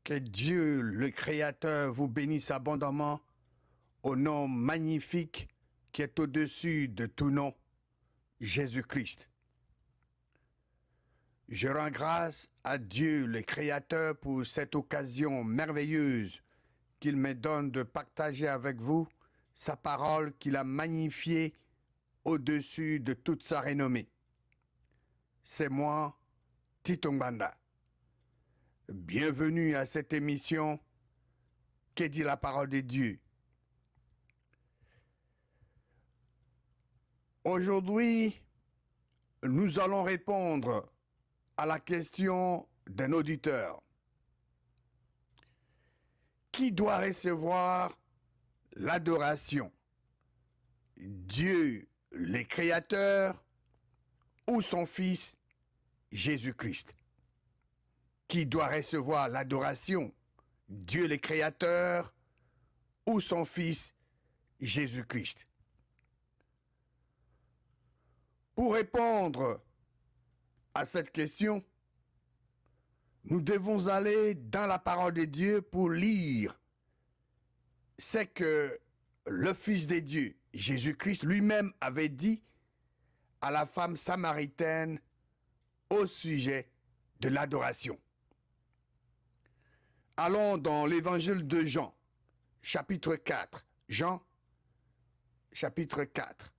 Que Dieu, le Créateur, vous bénisse abondamment au nom magnifique qui est au-dessus de tout nom, Jésus-Christ. Je rends grâce à Dieu, le Créateur, pour cette occasion merveilleuse qu'il me donne de partager avec vous sa parole qu'il a magnifiée au-dessus de toute sa renommée. C'est moi, Tito Mbanda. Bienvenue à cette émission qui dit la parole de Dieu. Aujourd'hui, nous allons répondre à la question d'un auditeur. Qui doit recevoir l'adoration? Dieu, le Créateur, ou son Fils, Jésus-Christ? Qui doit recevoir l'adoration? Dieu le Créateur ou son Fils Jésus-Christ? Pour répondre à cette question, nous devons aller dans la parole de Dieu pour lire ce que le Fils de Dieu, Jésus-Christ, lui-même avait dit à la femme samaritaine au sujet de l'adoration. Allons dans l'évangile de Jean, chapitre 4. Jean, chapitre 4.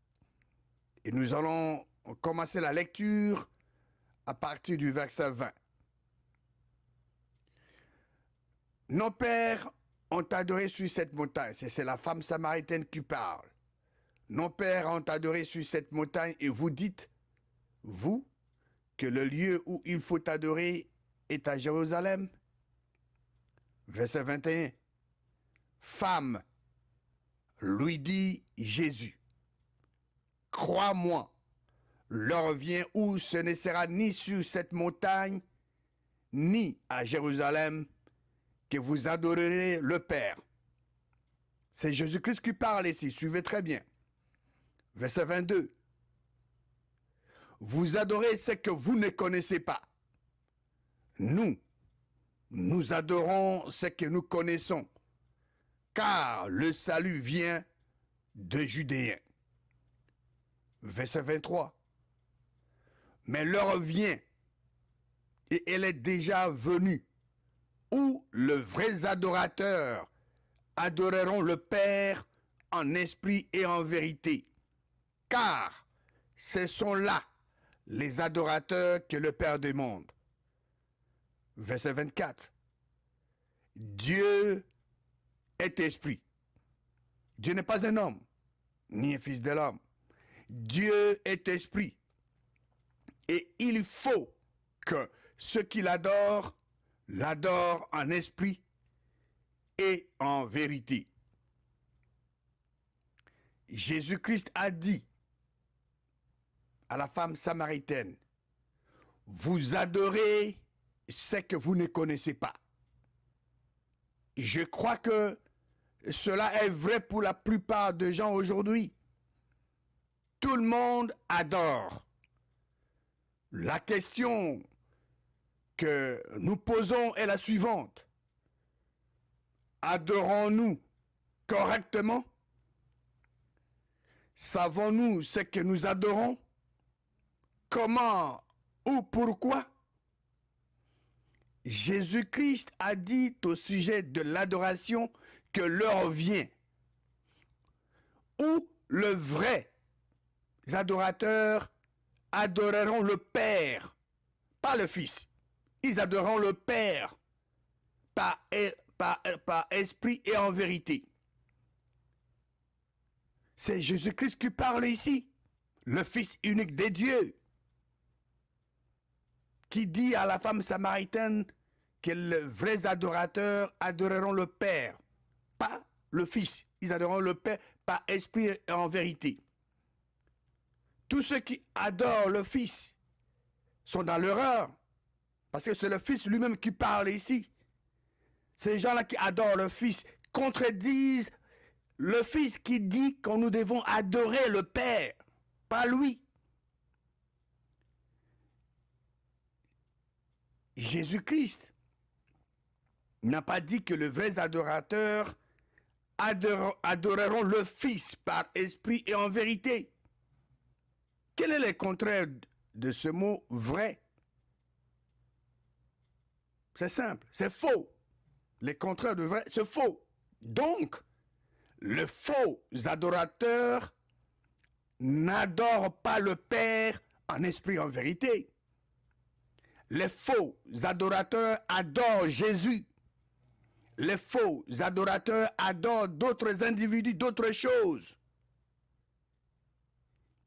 Et nous allons commencer la lecture à partir du verset 20. Nos pères ont adoré sur cette montagne. C'est la femme samaritaine qui parle. Nos pères ont adoré sur cette montagne et vous dites, vous, que le lieu où il faut adorer est à Jérusalem. Verset 21. Femme, lui dit Jésus, crois-moi, l'heure vient où ce ne sera ni sur cette montagne, ni à Jérusalem, que vous adorerez le Père. C'est Jésus-Christ qui parle ici, suivez très bien. Verset 22. Vous adorez ce que vous ne connaissez pas. Nous adorons ce que nous connaissons, car le salut vient de Judéens. Verset 23. Mais l'heure vient, et elle est déjà venue, où les vrais adorateurs adoreront le Père en esprit et en vérité, car ce sont là les adorateurs que le Père demande. Verset 24. Dieu est esprit. Dieu n'est pas un homme, ni un fils de l'homme. Dieu est esprit. Et il faut que ceux qui l'adorent, l'adorent en esprit et en vérité. Jésus-Christ a dit à la femme samaritaine, vous adorez ce que vous ne connaissez pas. Je crois que cela est vrai pour la plupart des gens aujourd'hui. Tout le monde adore. La question que nous posons est la suivante. Adorons-nous correctement? Savons-nous ce que nous adorons? Comment ou pourquoi? Jésus-Christ a dit au sujet de l'adoration que l'heure vient où le vrai adorateurs adoreront le Père, pas le Fils. Ils adoreront le Père par esprit et en vérité. C'est Jésus-Christ qui parle ici, le Fils unique de Dieu, qui dit à la femme samaritaine que les vrais adorateurs adoreront le Père, pas le Fils. Ils adoreront le Père par esprit et en vérité. Tous ceux qui adorent le Fils sont dans l'erreur, parce que c'est le Fils lui-même qui parle ici. Ces gens-là qui adorent le Fils contredisent le Fils qui dit que nous devons adorer le Père, pas lui. Jésus-Christ n'a pas dit que les vrais adorateurs adoreront le Fils par esprit et en vérité. Quel est le contraire de ce mot vrai? C'est simple, c'est faux. Les contraires de vrai, c'est faux. Donc, les faux adorateurs n'adorent pas le Père en esprit et en vérité. Les faux adorateurs adorent Jésus. Les faux adorateurs adorent d'autres individus, d'autres choses.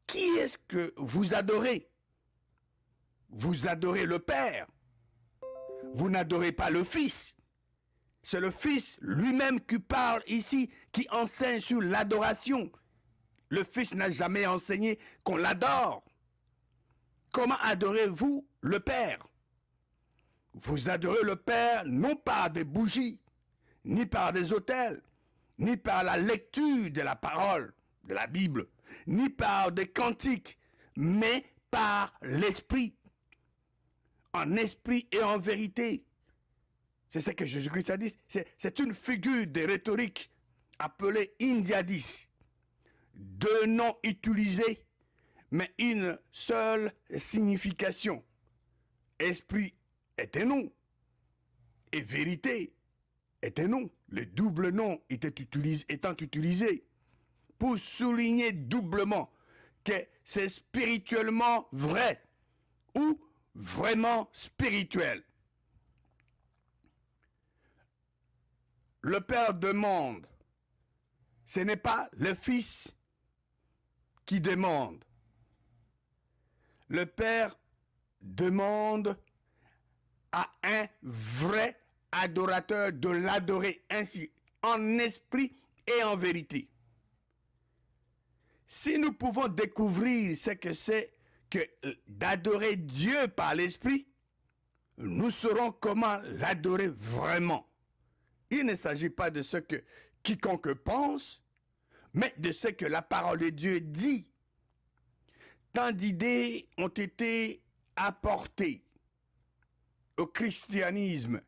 Qui est-ce que vous adorez? Vous adorez le Père. Vous n'adorez pas le Fils. C'est le Fils lui-même qui parle ici, qui enseigne sur l'adoration. Le Fils n'a jamais enseigné qu'on l'adore. Comment adorez-vous le Père? Vous adorez le Père non par des bougies, ni par des autels, ni par la lecture de la parole, de la Bible, ni par des cantiques, mais par l'Esprit. En esprit et en vérité. C'est ce que Jésus-Christ a dit. C'est une figure de rhétorique appelée indiadis. Deux noms utilisés, mais une seule signification. Esprit est un nom, et vérité est un nom. Le double nom étant utilisé pour souligner doublement que c'est spirituellement vrai ou vraiment spirituel. Le Père demande. Ce n'est pas le Fils qui demande. Le Père demande à un vrai adorateur de l'adorer ainsi, en esprit et en vérité. Si nous pouvons découvrir ce que c'est que d'adorer Dieu par l'esprit, nous saurons comment l'adorer vraiment. Il ne s'agit pas de ce que quiconque pense, mais de ce que la parole de Dieu dit. Tant d'idées ont été apportées au christianisme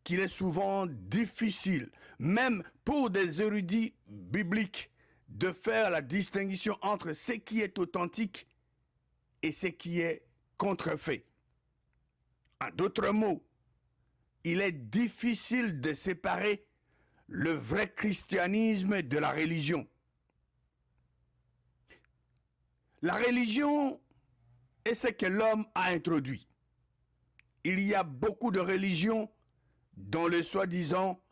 qu'il est souvent difficile, même pour des érudits bibliques, de faire la distinction entre ce qui est authentique et ce qui est contrefait. En d'autres mots, il est difficile de séparer le vrai christianisme de la religion. La religion est ce que l'homme a introduit. Il y a beaucoup de religions dans le soi-disant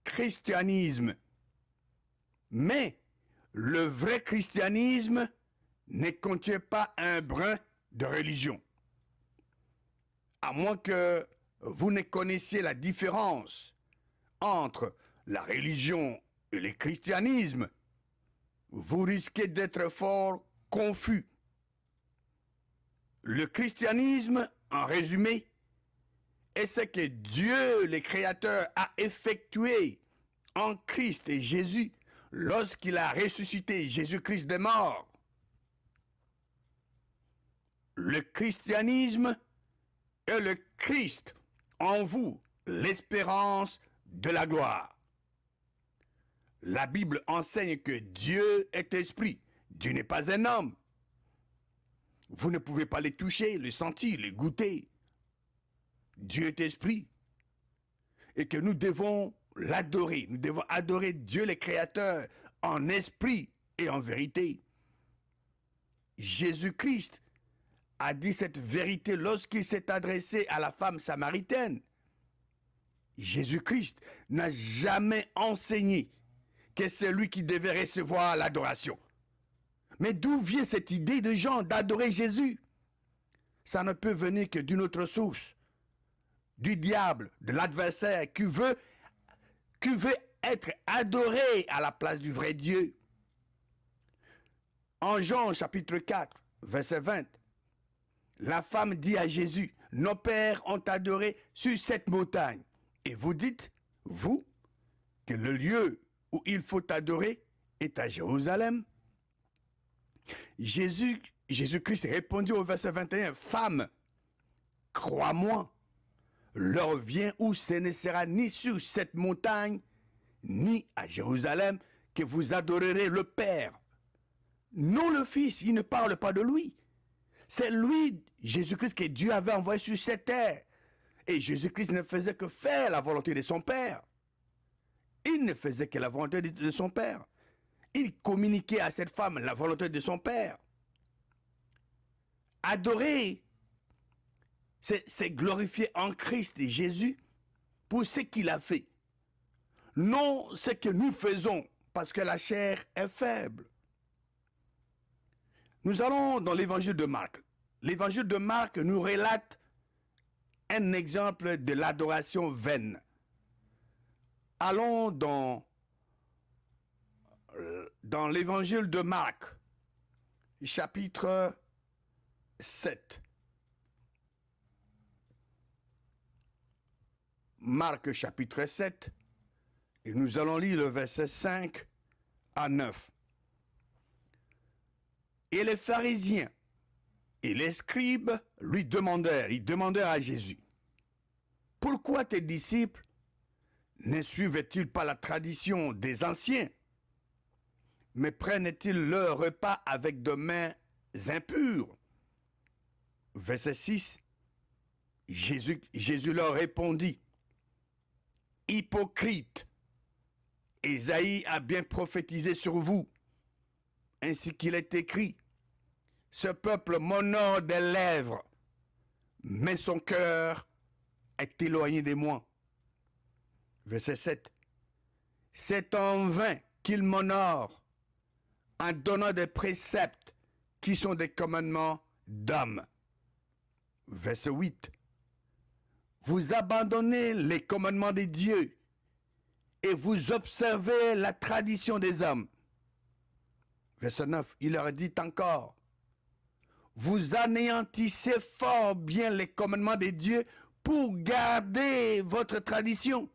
christianisme. Mais le vrai christianisme ne contient pas un brin de religion. À moins que vous ne connaissiez la différence entre la religion et le christianisme, vous risquez d'être fort confus. Le christianisme, en résumé, est ce que Dieu, le Créateur, a effectué en Christ et Jésus lorsqu'il a ressuscité Jésus-Christ des morts. Le christianisme est le Christ en vous, l'espérance de la gloire. La Bible enseigne que Dieu est esprit. Dieu n'est pas un homme. Vous ne pouvez pas les toucher, les sentir, les goûter. Dieu est esprit. Et que nous devons l'adorer. Nous devons adorer Dieu le Créateur en esprit et en vérité. Jésus-Christ a dit cette vérité lorsqu'il s'est adressé à la femme samaritaine. Jésus-Christ n'a jamais enseigné que c'est lui qui devait recevoir l'adoration. Mais d'où vient cette idée de gens d'adorer Jésus? Ça ne peut venir que d'une autre source. Du diable, de l'adversaire qui veut être adoré à la place du vrai Dieu. En Jean chapitre 4, verset 20, la femme dit à Jésus, « Nos pères ont adoré sur cette montagne. Et vous dites, vous, que le lieu où il faut adorer est à Jérusalem. » Jésus-Christ répondit au verset 21, « Femme, crois-moi, l'heure vient où ce ne sera ni sur cette montagne, ni à Jérusalem que vous adorerez le Père. Non le Fils, il ne parle pas de lui. C'est lui, Jésus-Christ, que Dieu avait envoyé sur cette terre. Et Jésus-Christ ne faisait que faire la volonté de son Père. Il ne faisait que la volonté de son Père. Il communiquait à cette femme la volonté de son Père. Adorer, c'est glorifier en Christ et Jésus pour ce qu'il a fait. Non ce que nous faisons, parce que la chair est faible. Nous allons dans l'évangile de Marc. L'évangile de Marc nous relate un exemple de l'adoration vaine. Allons dans l'évangile de Marc, chapitre 7. Marc chapitre 7, et nous allons lire le verset 5 à 9. Et les pharisiens et les scribes lui demandèrent à Jésus, « Pourquoi tes disciples ne suivaient-ils pas la tradition des anciens, mais prenaient-ils leur repas avec de mains impures ?» Verset 6, Jésus leur répondit, « Hypocrite, Ésaïe a bien prophétisé sur vous, ainsi qu'il est écrit, ce peuple m'honore des lèvres, mais son cœur est éloigné de moi. » Verset 7. C'est en vain qu'il m'honore, en donnant des préceptes qui sont des commandements d'hommes. Verset 8. Vous abandonnez les commandements de Dieu et vous observez la tradition des hommes. Verset 9. Il leur dit encore, vous anéantissez fort bien les commandements de Dieu pour garder votre tradition.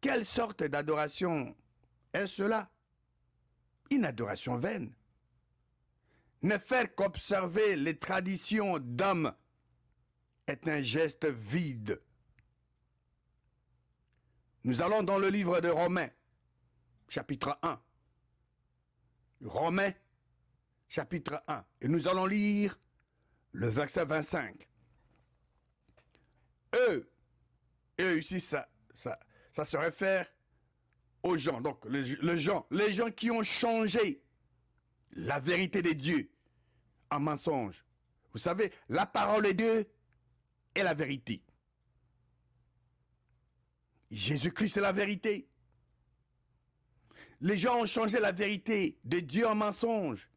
Quelle sorte d'adoration est cela? Une adoration vaine. Ne faire qu'observer les traditions d'hommes est un geste vide. Nous allons dans le livre de Romains, chapitre 1. Romains, chapitre 1. Et nous allons lire le verset 25. Eux ici, ça se réfère aux gens. Donc, les gens qui ont changé la vérité de Dieu en mensonge. Vous savez, la parole de Dieu est la vérité. Jésus-Christ est la vérité. Les gens ont changé la vérité de Dieu en mensonge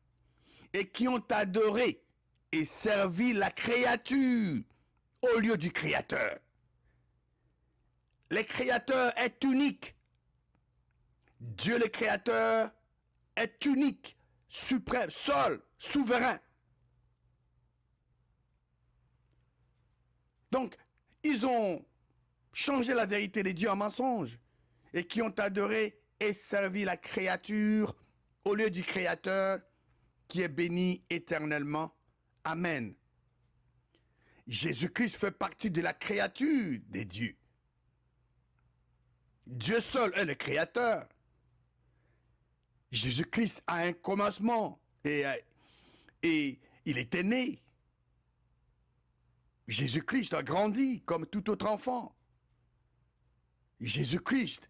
et qui ont adoré et servi la créature au lieu du Créateur. Le Créateur est unique. Dieu le Créateur est unique, suprême, seul, souverain. Donc, ils ont changé la vérité de Dieu en mensonge et qui ont adoré et servi la créature au lieu du Créateur qui est béni éternellement. Amen. Jésus-Christ fait partie de la créature des dieux. Dieu seul est le Créateur. Jésus-Christ a un commencement et il était né. Jésus-Christ a grandi comme tout autre enfant. Jésus-Christ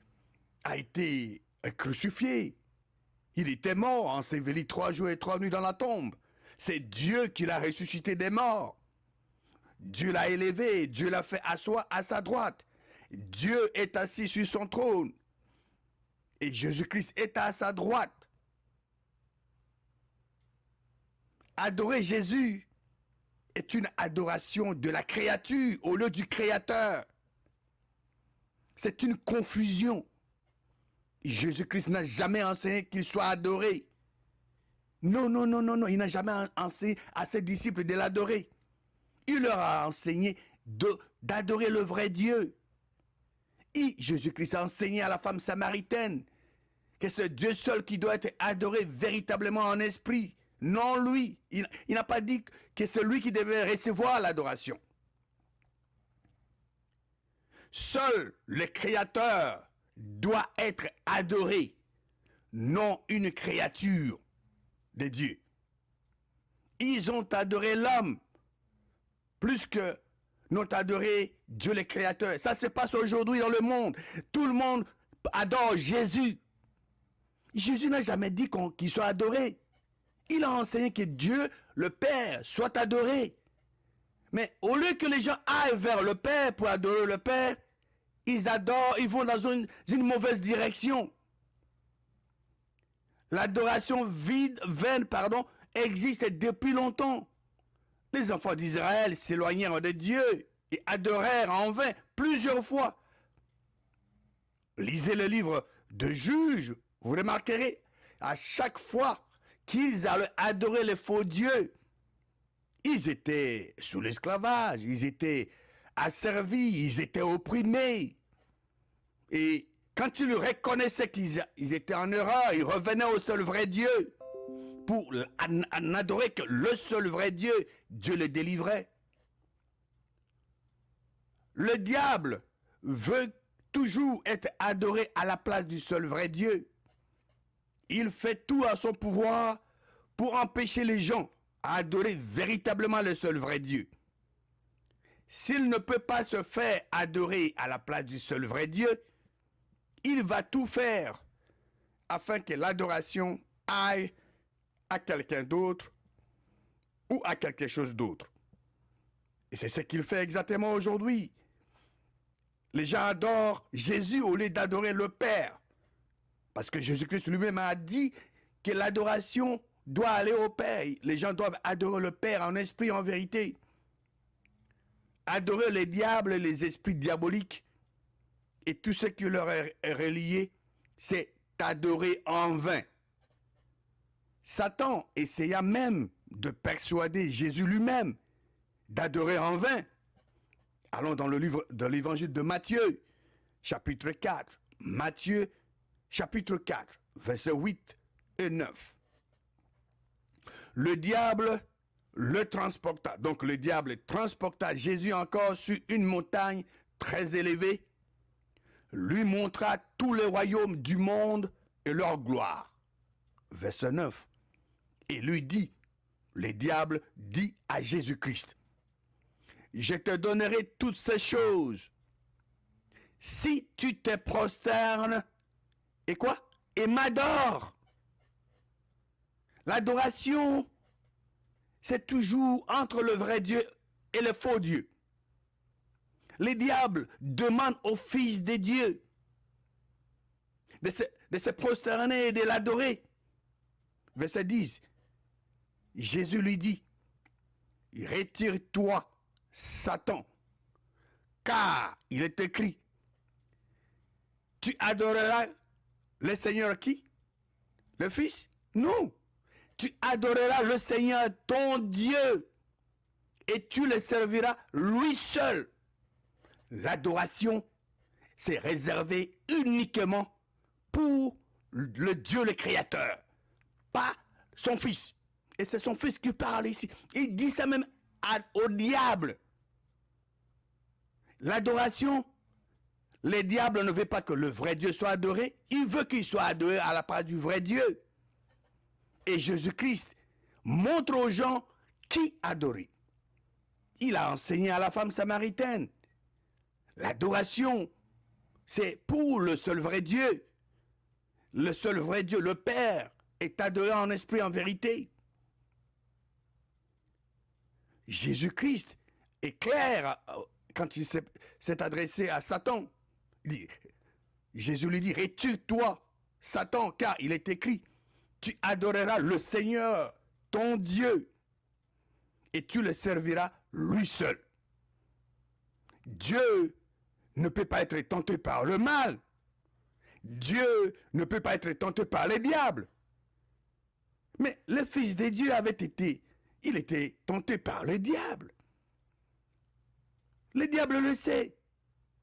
a été crucifié. Il était mort, enseveli 3 jours et 3 nuits dans la tombe. C'est Dieu qui l'a ressuscité des morts. Dieu l'a élevé, Dieu l'a fait asseoir à sa droite. Dieu est assis sur son trône. Et Jésus-Christ est à sa droite. Adorer Jésus est une adoration de la créature au lieu du Créateur. C'est une confusion. Jésus-Christ n'a jamais enseigné qu'il soit adoré. Non, non, non, non, non. Il n'a jamais enseigné à ses disciples de l'adorer. Il leur a enseigné d'adorer le vrai Dieu. Et Jésus-Christ a enseigné à la femme samaritaine que c'est Dieu seul qui doit être adoré véritablement en esprit. Non lui. Il n'a pas dit que c'est lui qui devait recevoir l'adoration. seul le Créateur doit être adoré, non une créature de Dieu. Ils ont adoré l'homme plus que n'ont adoré Dieu le Créateur. Ça se passe aujourd'hui dans le monde. Tout le monde adore Jésus. Jésus n'a jamais dit qu'il soit adoré. Il a enseigné que Dieu, le Père, soit adoré. Mais au lieu que les gens aillent vers le Père pour adorer le Père, ils vont dans une mauvaise direction. L'adoration vaine, existe depuis longtemps. Les enfants d'Israël s'éloignèrent de Dieu et adorèrent en vain plusieurs fois. Lisez le livre de Juges, vous remarquerez, à chaque fois qu'ils allaient adorer les faux dieux, ils étaient sous l'esclavage, ils étaient asservis, ils étaient opprimés. Et quand ils reconnaissaient qu'ils étaient en erreur, ils revenaient au seul vrai Dieu pour n'adorer que le seul vrai Dieu. Dieu les délivrait. Le diable veut toujours être adoré à la place du seul vrai Dieu. Il fait tout à son pouvoir pour empêcher les gens à adorer véritablement le seul vrai Dieu. S'il ne peut pas se faire adorer à la place du seul vrai Dieu, il va tout faire afin que l'adoration aille à quelqu'un d'autre ou à quelque chose d'autre. Et c'est ce qu'il fait exactement aujourd'hui. Les gens adorent Jésus au lieu d'adorer le Père. Parce que Jésus-Christ lui-même a dit que l'adoration doit aller au Père. Les gens doivent adorer le Père en esprit, en vérité. Adorer les diables, les esprits diaboliques et tout ce qui leur est relié, c'est adorer en vain. Satan essaya même de persuader Jésus lui-même d'adorer en vain. Allons dans le livre de l'évangile de Matthieu, chapitre 4. Matthieu, chapitre 4, versets 8 et 9. Le diable le transporta. Donc le diable transporta Jésus encore sur une montagne très élevée, lui montra tous les royaumes du monde et leur gloire. Verset 9. Et lui dit, le diable dit à Jésus-Christ, je te donnerai toutes ces choses si tu te prosternes et quoi? Et m'adores. L'adoration, c'est toujours entre le vrai Dieu et le faux Dieu. Les diables demandent au Fils de Dieu de se prosterner et de l'adorer. Verset 10. Jésus lui dit, retire-toi, Satan, car il est écrit, tu adoreras le Seigneur qui? Le Fils? Non. Tu adoreras le Seigneur ton Dieu et tu le serviras lui seul. L'adoration, c'est réservé uniquement pour le Dieu le Créateur, pas son Fils. Et c'est son Fils qui parle ici. Il dit ça même au diable. L'adoration, les diables ne veulent pas que le vrai Dieu soit adoré. Il veut qu'il soit adoré à la place du vrai Dieu. Et Jésus-Christ montre aux gens qui adorer. Il a enseigné à la femme samaritaine. L'adoration, c'est pour le seul vrai Dieu. Le seul vrai Dieu, le Père, est adoré en esprit, en vérité. Jésus-Christ est clair quand il s'est adressé à Satan. Jésus lui dit, retire-toi, Satan, car il est écrit, tu adoreras le Seigneur, ton Dieu, et tu le serviras lui seul. Dieu ne peut pas être tenté par le mal. Dieu ne peut pas être tenté par les diables. Mais le Fils de Dieu il était tenté par le diable. Le diable le sait.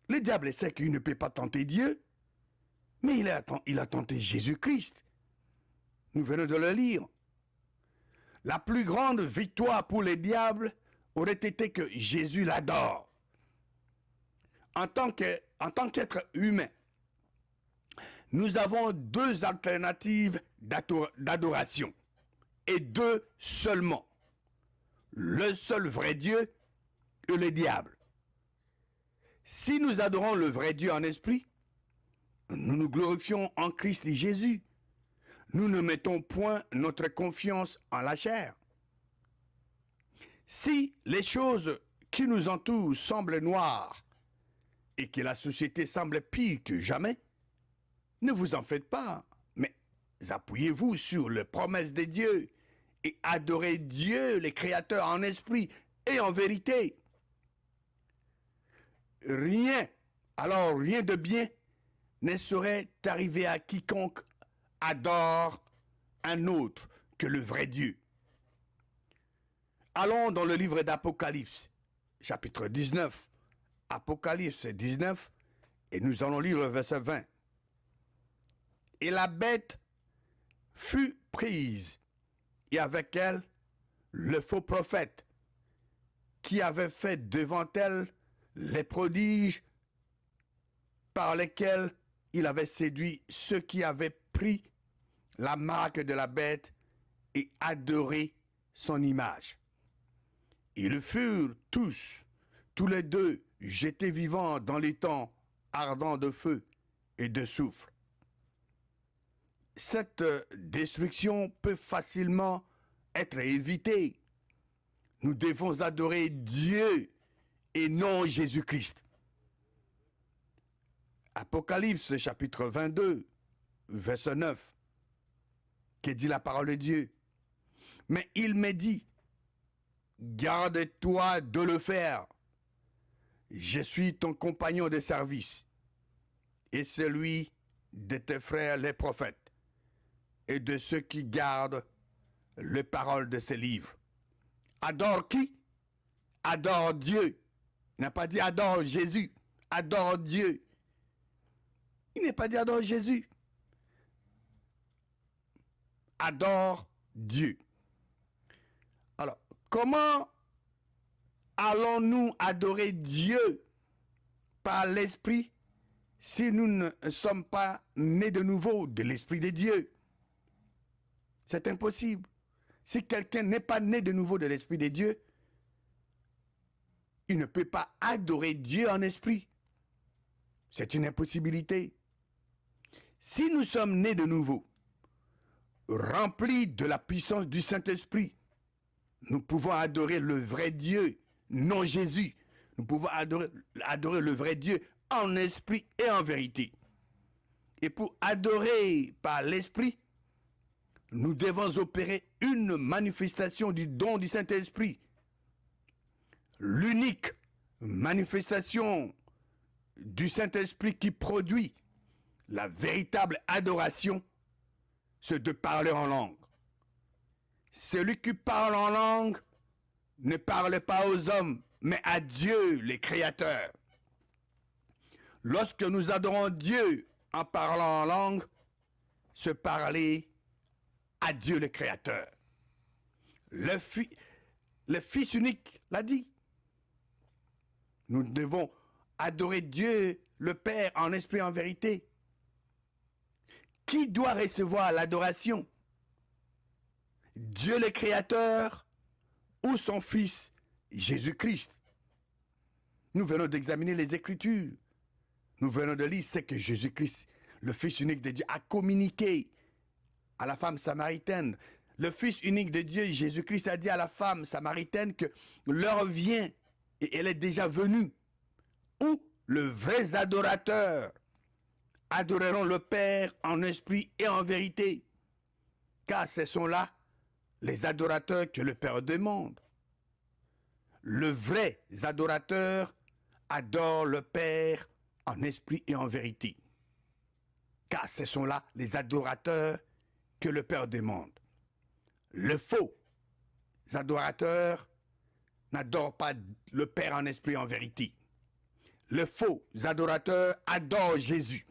Le diable sait qu'il ne peut pas tenter Dieu, mais il a tenté Jésus-Christ. Nous venons de le lire. La plus grande victoire pour les diables aurait été que Jésus l'adore. en tant qu'être humain, nous avons deux alternatives d'adoration, et deux seulement. Le seul vrai Dieu et le diable. Si nous adorons le vrai Dieu en esprit, nous nous glorifions en Christ Jésus. Nous ne mettons point notre confiance en la chair. Si les choses qui nous entourent semblent noires et que la société semble pire que jamais, ne vous en faites pas, mais appuyez-vous sur les promesses de Dieu et adorez Dieu, le Créateur, en esprit et en vérité. Rien, alors rien de bien ne saurait arriver à quiconque adore un autre que le vrai Dieu. Allons dans le livre d'Apocalypse, chapitre 19. Apocalypse 19, et nous allons lire le verset 20. Et la bête fut prise, et avec elle le faux prophète, qui avait fait devant elle les prodiges par lesquels il avait séduit ceux qui avaient pris la marque de la bête et adoré son image. Ils furent tous les deux, jetés vivants dans les temps ardents de feu et de soufre. Cette destruction peut facilement être évitée. Nous devons adorer Dieu et non Jésus-Christ. Apocalypse chapitre 22, verset 9, que dit la parole de Dieu. Mais il me dit, garde-toi de le faire. Je suis ton compagnon de service et celui de tes frères les prophètes et de ceux qui gardent les paroles de ces livres. Adore qui? Adore Dieu. Il n'a pas dit adore Jésus. Adore Dieu. Il n'est pas dit adore Jésus. Adore Dieu. Alors, comment allons-nous adorer Dieu par l'Esprit si nous ne sommes pas nés de nouveau de l'Esprit de Dieu? C'est impossible. Si quelqu'un n'est pas né de nouveau de l'Esprit de Dieu, il ne peut pas adorer Dieu en esprit. C'est une impossibilité. Si nous sommes nés de nouveau, remplis de la puissance du Saint-Esprit, nous pouvons adorer le vrai Dieu, non Jésus. Nous pouvons adorer le vrai Dieu en esprit et en vérité. Et pour adorer par l'Esprit, nous devons opérer une manifestation du don du Saint-Esprit. L'unique manifestation du Saint-Esprit qui produit la véritable adoration, c'est de parler en langue. Celui qui parle en langue ne parle pas aux hommes, mais à Dieu, le Créateur. Lorsque nous adorons Dieu en parlant en langue, c'est parler à Dieu, le Créateur. Le Fils unique l'a dit. Nous devons adorer Dieu, le Père, en esprit et en vérité. Qui doit recevoir l'adoration? Dieu le Créateur ou son Fils Jésus-Christ? Nous venons d'examiner les Écritures. Nous venons de lire ce que Jésus-Christ, le Fils unique de Dieu, a communiqué à la femme samaritaine. Le Fils unique de Dieu, Jésus-Christ, a dit à la femme samaritaine que l'heure vient et elle est déjà venue où les vrais adorateurs adoreront le Père en esprit et en vérité, car ce sont là les adorateurs que le Père demande. Les vrais adorateurs adorent le Père en esprit et en vérité, car ce sont là les adorateurs que le Père demande. Les faux adorateurs n'adorent pas le Père en esprit et en vérité. Les faux adorateurs adorent Jésus.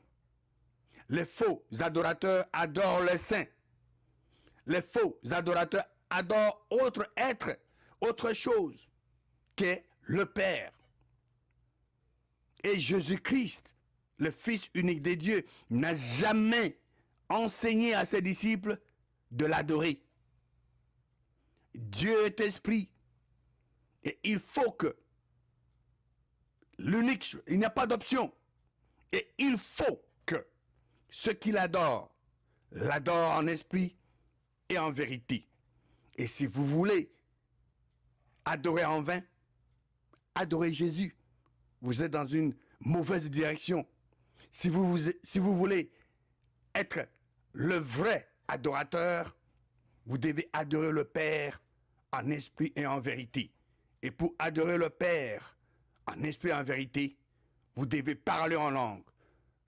Les faux adorateurs adorent les saints. Les faux adorateurs adorent autre être, autre chose que le Père. Et Jésus-Christ, le Fils unique de Dieu, n'a jamais enseigné à ses disciples de l'adorer. Dieu est esprit. Et il faut que l'unique, il n'y a pas d'option. Et il faut que ceux qui l'adorent, l'adorent en esprit et en vérité. Et si vous voulez adorer en vain, adorez Jésus. Vous êtes dans une mauvaise direction. Si vous voulez être le vrai adorateur, vous devez adorer le Père en esprit et en vérité. Et pour adorer le Père en esprit et en vérité, vous devez parler en langue.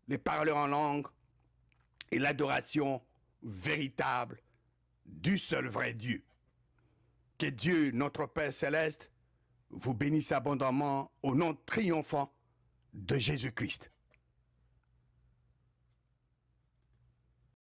Les parler en langue est l'adoration véritable du seul vrai Dieu. Que Dieu, notre Père céleste, vous bénisse abondamment au nom triomphant de Jésus-Christ.